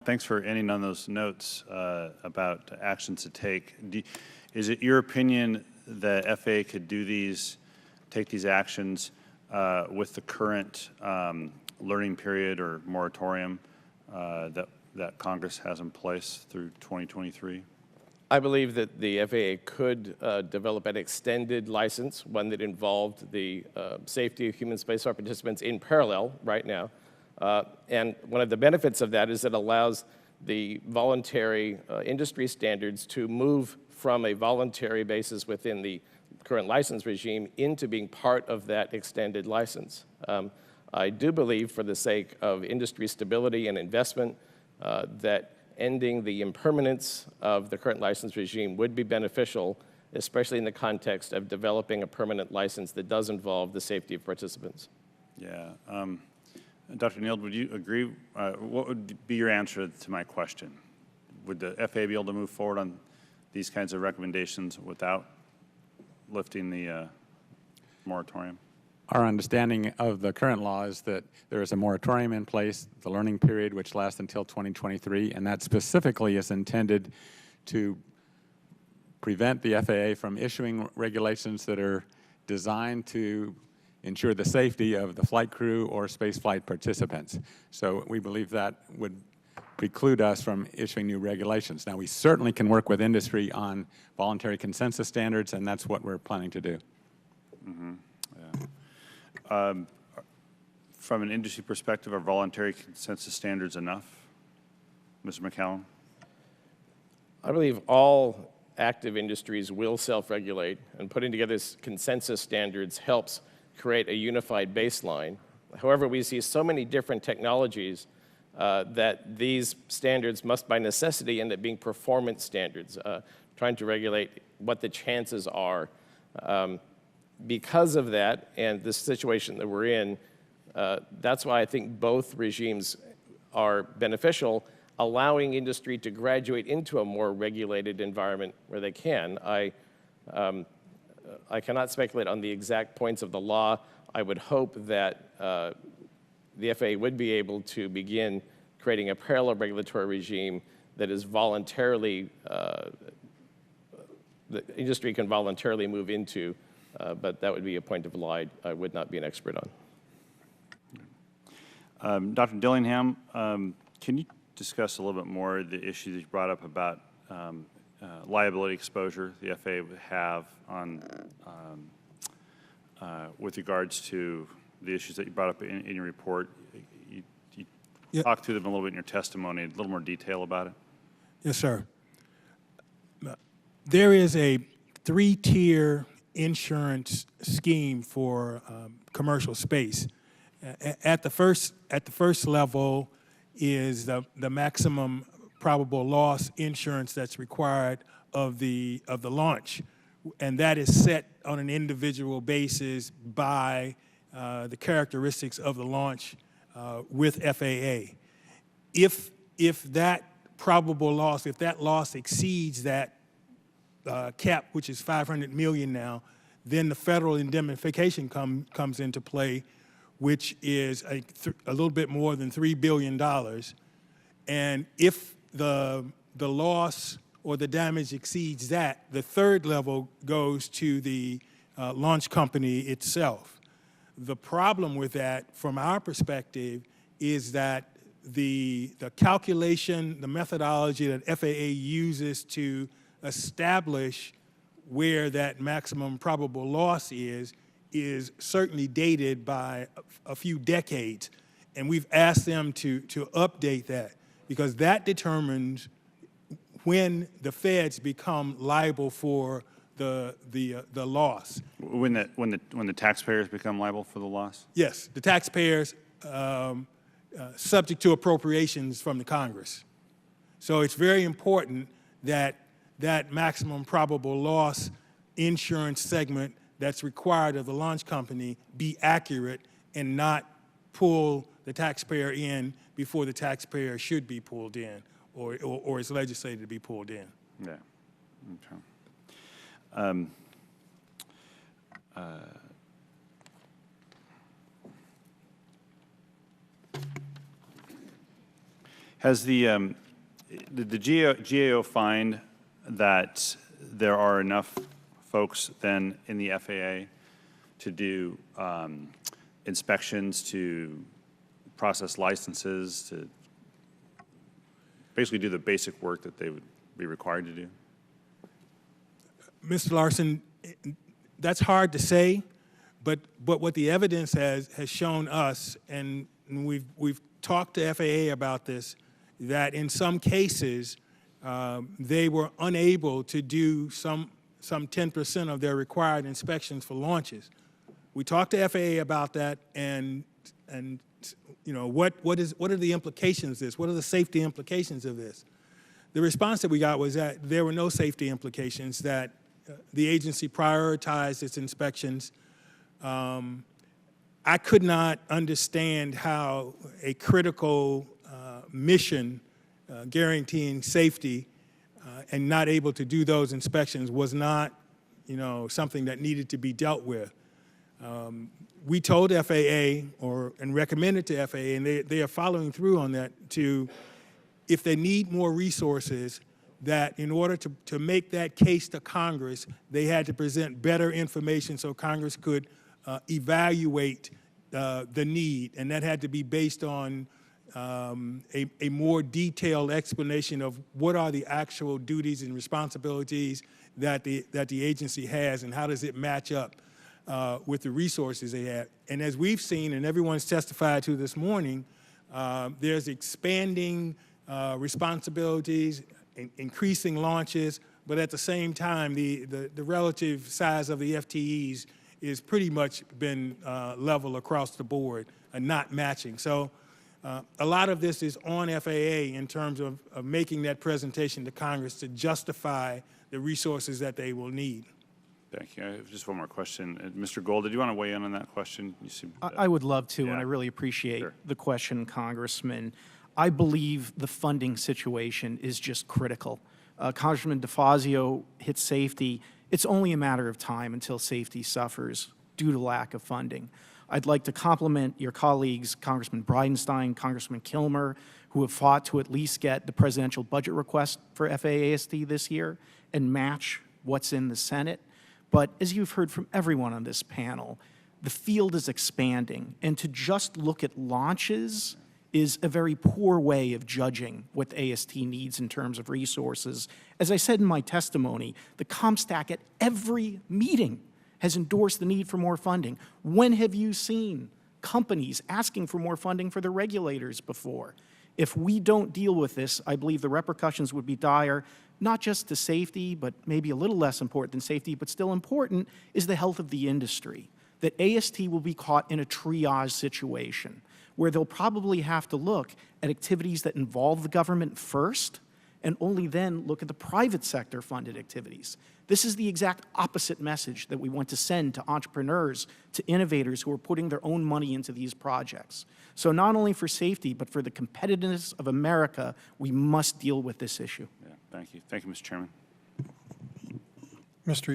thanks for ending on those notes about actions to take. Is it your opinion that FAA could take these actions with the current learning period or moratorium that Congress has in place through 2023? I believe that the FAA could develop an extended license, one that involved the safety of human spaceflight participants in parallel right now. And one of the benefits of that is it allows the voluntary industry standards to move from a voluntary basis within the current license regime into being part of that extended license. I do believe, for the sake of industry stability and investment, that ending the impermanence of the current license regime would be beneficial, especially in the context of developing a permanent license that does involve the safety of participants. Yeah. Dr. Neild, would you agree? What would be your answer to my question? Would the FAA be able to move forward on these kinds of recommendations without lifting the moratorium? Our understanding of the current law is that there is a moratorium in place, the learning period, which lasts until 2023, and that specifically is intended to prevent the FAA from issuing regulations that are designed to ensure the safety of the flight crew or spaceflight participants. So we believe that would preclude us from issuing new regulations. Now, we certainly can work with industry on voluntary consensus standards, and that's what we're planning to do. Mm-hmm. Yeah. From an industry perspective, are voluntary consensus standards enough? Mr. McCallum? I believe all active industries will self-regulate, and putting together consensus standards helps create a unified baseline. However, we see so many different technologies that these standards must by necessity end up being performance standards, trying to regulate what the chances are. Because of that and the situation that we're in, that's why I think both regimes are beneficial, allowing industry to graduate into a more regulated environment where they can. I cannot speculate on the exact points of the law. I would hope that the FAA would be able to begin creating a parallel regulatory regime that is voluntarily, the industry can voluntarily move into, but that would be a point of law I would not be an expert on. Dr. Dillingham, can you discuss a little bit more the issue that you brought up about liability exposure the FAA would have on with regards to the issues that you brought up in your report? You talked through them a little bit in your testimony, a little more detail about it. Yes, sir. There is a 3-tier insurance scheme for commercial space. At the first level is the maximum probable loss insurance that's required of the launch, and that is set on an individual basis by the characteristics of the launch with FAA. If that probable loss, if that loss exceeds that cap, which is $500 million now, then the federal indemnification comes into play, which is a little bit more than $3 billion. And if the loss or the damage exceeds that, the third level goes to the launch company itself. The problem with that, from our perspective, is that the calculation, the methodology that FAA uses to establish where that maximum probable loss is certainly dated by a few decades. And we've asked them to update that, because that determines when the feds become liable for the loss. When the taxpayers become liable for the loss? Yes, the taxpayers subject to appropriations from the Congress. So it's very important that that maximum probable loss insurance segment that's required of the launch company be accurate and not pull the taxpayer in before the taxpayer should be pulled in or is legislated to be pulled in. Yeah. Okay. Has did the GAO find that there are enough folks then in the FAA to do inspections, to process licenses, to basically do the basic work that they would be required to do? Mr. Larsen, that's hard to say, but what the evidence has shown us, and we've talked to FAA about this, that in some cases they were unable to do some 10% of their required inspections for launches. We talked to FAA about that, and you know, what are the implications of this? What are the safety implications of this? The response that we got was that there were no safety implications, that the agency prioritized its inspections. I could not understand how a critical mission guaranteeing safety and not able to do those inspections was not, you know, something that needed to be dealt with. We told FAA and recommended to FAA, and they are following through on that, if they need more resources, that in order to make that case to Congress, they had to present better information so Congress could evaluate the need, and that had to be based on a more detailed explanation of what are the actual duties and responsibilities that the agency has, and how does it match up with the resources they have. And as we've seen, and everyone's testified to this morning, there's expanding responsibilities, increasing launches, but at the same time, the relative size of the FTEs is pretty much been level across the board and not matching. So a lot of this is on FAA in terms of making that presentation to Congress to justify the resources that they will need. Thank you. I have just one more question. Mr. Gold, did you want to weigh in on that question? You seem, I would love to, yeah. and I really appreciate Sure. the question, Congressman. I believe the funding situation is just critical. Congressman DeFazio hit safety. It's only a matter of time until safety suffers due to lack of funding. I'd like to compliment your colleagues, Congressman Bridenstine, Congressman Kilmer, who have fought to at least get the presidential budget request for FAA-AST this year and match what's in the Senate. But as you've heard from everyone on this panel, the field is expanding, and to just look at launches is a very poor way of judging what the AST needs in terms of resources. As I said in my testimony, the ComStack at every meeting has endorsed the need for more funding. When have you seen companies asking for more funding for the regulators before? If we don't deal with this, I believe the repercussions would be dire, not just to safety, but maybe a little less important than safety, but still important, is the health of the industry. That AST will be caught in a triage situation where they'll probably have to look at activities that involve the government first and only then look at the private sector funded activities. This is the exact opposite message that we want to send to entrepreneurs, to innovators who are putting their own money into these projects. So not only for safety, but for the competitiveness of America, we must deal with this issue. yeah, thank you. Thank you, Mr. Chairman. Mr.